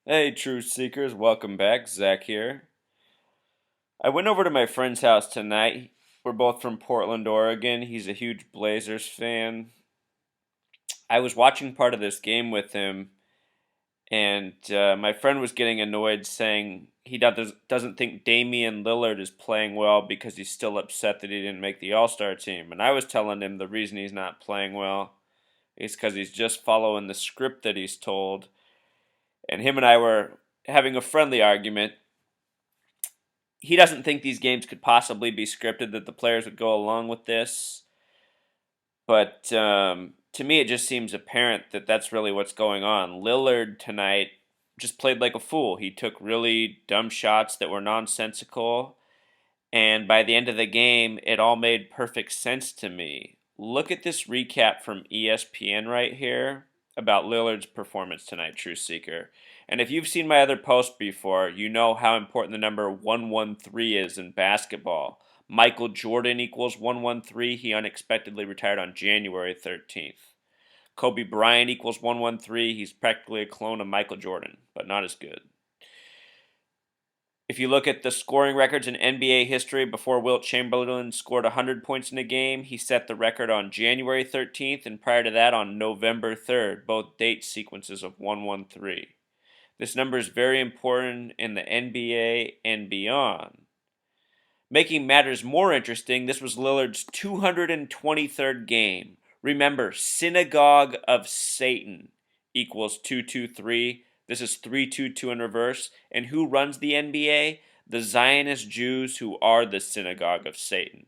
Hey, Truth Seekers, welcome back. Zach here. I went over to my friend's house tonight. We're both from Portland, Oregon. He's a huge Blazers fan. I was watching part of this game with him, and my friend was getting annoyed saying he doesn't think Damian Lillard is playing well because he's still upset that he didn't make the All Star team. And I was telling him the reason he's not playing well is because he's just following the script that he's told. And him and I were having a friendly argument. He doesn't think these games could possibly be scripted, that the players would go along with this. But to me, it just seems apparent that that's really what's going on. Lillard tonight just played like a fool. He took really dumb shots that were nonsensical. And by the end of the game, it all made perfect sense to me. Look at this recap from ESPN right here about Lillard's performance tonight, True Seeker. And if you've seen my other posts before, you know how important the number 113 is in basketball. Michael Jordan equals 113. He unexpectedly retired on January 13th. Kobe Bryant equals 113. He's practically a clone of Michael Jordan, but not as good. If you look at the scoring records in NBA history, before Wilt Chamberlain scored 100 points in a game, he set the record on January 13th, and prior to that on November 3rd, both date sequences of 113. This number is very important in the NBA and beyond. Making matters more interesting, this was Lillard's 223rd game. Remember, Synagogue of Satan equals 223. This is 322 in reverse. And who runs the NBA? The Zionist Jews, who are the Synagogue of Satan.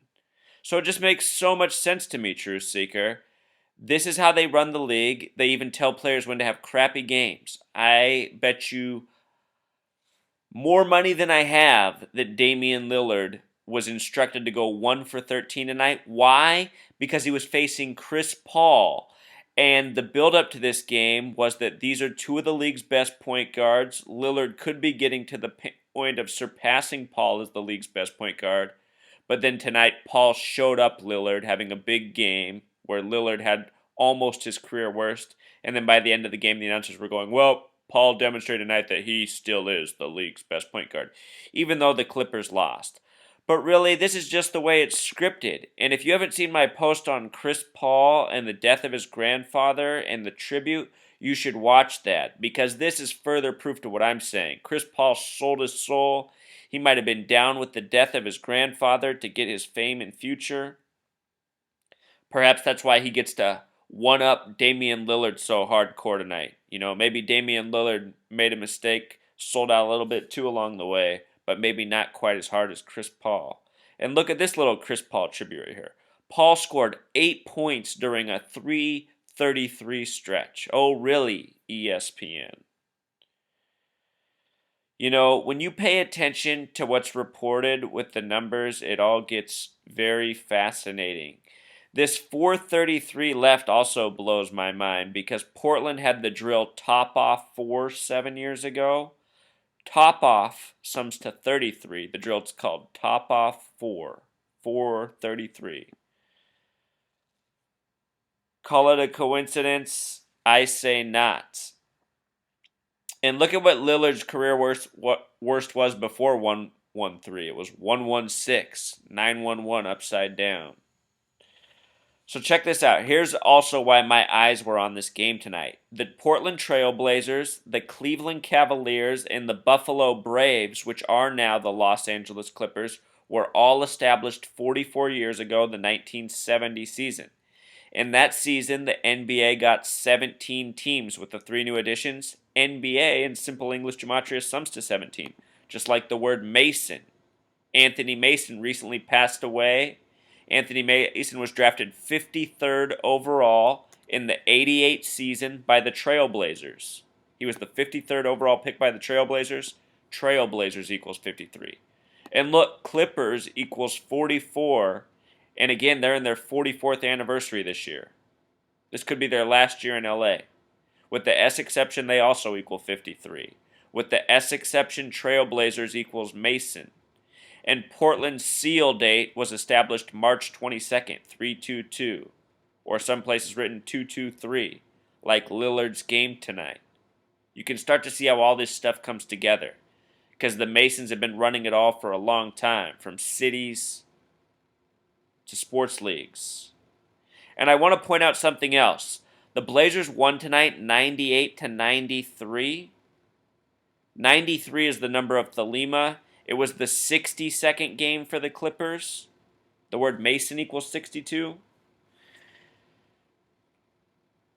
So it just makes so much sense to me, Truth Seeker. This is how they run the league. They even tell players when to have crappy games. I bet you more money than I have that Damian Lillard was instructed to go 1 for 13 tonight. Why? Because he was facing Chris Paul. And the build up to this game was that these are two of the league's best point guards. Lillard could be getting to the point of surpassing Paul as the league's best point guard. But then tonight, Paul showed up Lillard having a big game where Lillard had almost his career worst. And then by the end of the game, the announcers were going, well, Paul demonstrated tonight that he still is the league's best point guard, even though the Clippers lost. But really, this is just the way it's scripted. And if you haven't seen my post on Chris Paul and the death of his grandfather and the tribute, you should watch that because this is further proof to what I'm saying. Chris Paul sold his soul. He might have been down with the death of his grandfather to get his fame and future. Perhaps that's why he gets to one up Damian Lillard so hardcore tonight. You know, maybe Damian Lillard made a mistake, sold out a little bit too along the way, but maybe not quite as hard as Chris Paul. And look at this little Chris Paul tribute right here. Paul scored 8 points during a 3:33 stretch. Oh, really, ESPN? You know, when you pay attention to what's reported with the numbers, it all gets very fascinating. This 433 left also blows my mind because Portland had the drill top off 7 years ago. Top off sums to 33. The drill's called top off 433. Call it a coincidence? I say not. And look at what Lillard's career worst was before 113. It was 116, 911 upside down. So check this out. Here's also why my eyes were on this game tonight. The Portland Trail Blazers, the Cleveland Cavaliers, and the Buffalo Braves, which are now the Los Angeles Clippers, were all established 44 years ago, the 1970 season. In that season, the NBA got 17 teams with the three new additions. NBA in simple English gematria sums to 17, just like the word Mason. Anthony Mason recently passed away. Anthony Mason was drafted 53rd overall in the 88 season by the Trailblazers. He was the 53rd overall pick by the Trailblazers. Trailblazers equals 53. And look, Clippers equals 44. And again, they're in their 44th anniversary this year. This could be their last year in LA. With the S exception, they also equal 53. With the S exception, Trailblazers equals Mason. And Portland's seal date was established March 22nd, 322. Or some places written 223, like Lillard's game tonight. You can start to see how all this stuff comes together, because the Masons have been running it all for a long time, from cities to sports leagues. And I want to point out something else. The Blazers won tonight 98-93. 93 is the number of Thelema. It was the 62nd game for the Clippers. The word Mason equals 62.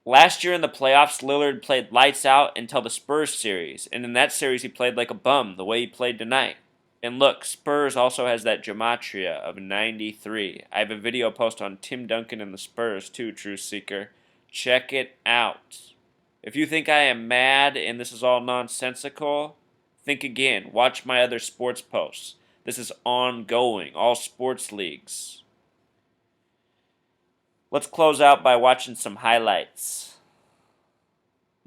Last year in the playoffs, Lillard played lights out until the Spurs series. And in that series, he played like a bum, the way he played tonight. And look, Spurs also has that gematria of 93. I have a video post on Tim Duncan and the Spurs too, Truth Seeker. Check it out. If you think I am mad and this is all nonsensical, think again. Watch my other sports posts. This is ongoing, all sports leagues. Let's close out by watching some highlights.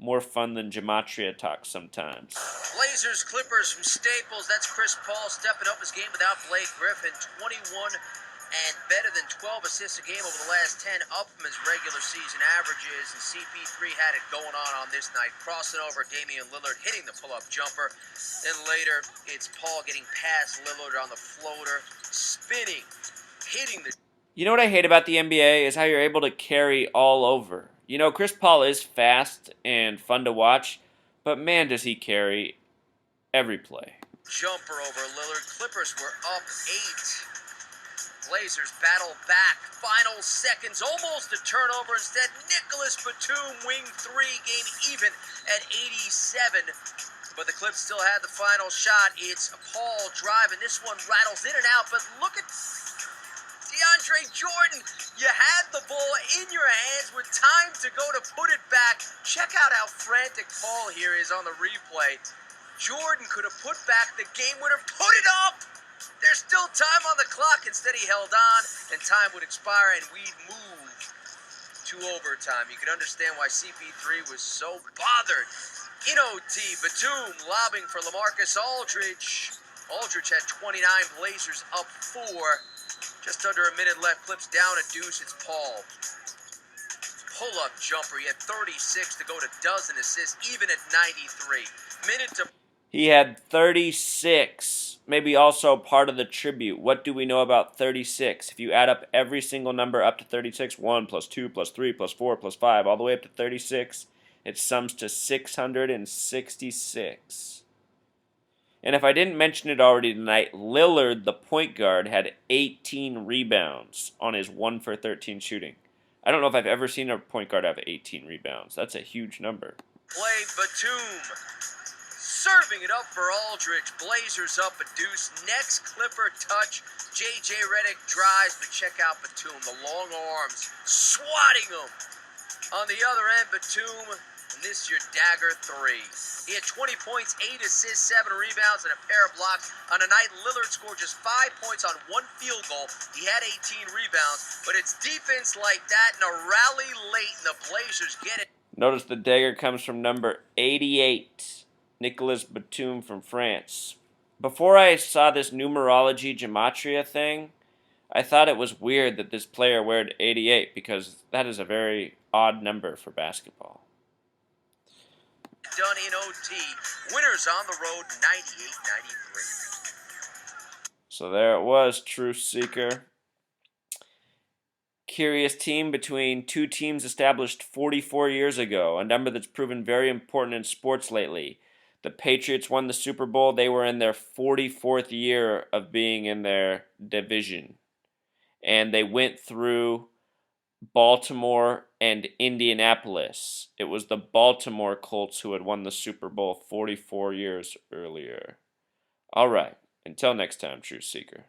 More fun than gematria talk sometimes. Blazers, Clippers from Staples. That's Chris Paul stepping up his game without Blake Griffin. 21 and better than 12 assists a game over the last 10, up from his regular season averages. And CP3 had it going on this night, crossing over Damian Lillard, hitting the pull-up jumper. Then later, it's Paul getting past Lillard on the floater, spinning, hitting the... You know what I hate about the NBA is how you're able to carry all over. You know, Chris Paul is fast and fun to watch, but man, does he carry every play. Jumper over Lillard. Clippers were up 8. Blazers battle back. Final seconds, almost a turnover. Instead, Nicholas Batum, wing 3, game even at 87. But the Clips still had the final shot. It's Paul driving. This one rattles in and out, but look at DeAndre Jordan. You had the ball in your hands with time to go to put it back. Check out how frantic Paul here is on the replay. Jordan could have put back the game winner. Put it up! There's still time on the clock. Instead, he held on, and time would expire, and we'd move to overtime. You can understand why CP3 was so bothered. In OT, Batum lobbing for LaMarcus Aldridge. Aldridge had 29, Blazers up 4. Just under a minute left, Clips down a deuce, it's Paul. Pull-up jumper, he had 36 to go to dozen assists, even at 93. Minute to... He had 36, maybe also part of the tribute. What do we know about 36? If you add up every single number up to 36, 1 plus 2 plus 3 plus 4 plus 5, all the way up to 36, it sums to 666. And if I didn't mention it already tonight, Lillard, the point guard, had 18 rebounds on his 1 for 13 shooting. I don't know if I've ever seen a point guard have 18 rebounds. That's a huge number. Play Batum. Serving it up for Aldridge. Blazers up a deuce. Next Clipper touch. J.J. Redick drives, but check out Batum. The long arms swatting him. On the other end, Batum, and this is your dagger 3. He had 20 points, 8 assists, 7 rebounds, and a pair of blocks. On a night, Lillard scored just 5 points on 1 field goal. He had 18 rebounds, but it's defense like that and a rally late, and the Blazers get it. Notice the dagger comes from number 88, Nicholas Batum from France. Before I saw this numerology gematria thing, I thought it was weird that this player wore 88 because that is a very odd number for basketball. Done in OT. Winners on the road, 98-93. So there it was, Truth Seeker. Curious team between two teams established 44 years ago, a number that's proven very important in sports lately. The Patriots won the Super Bowl. They were in their 44th year of being in their division. And they went through Baltimore and Indianapolis. It was the Baltimore Colts who had won the Super Bowl 44 years earlier. All right. Until next time, Truth Seeker.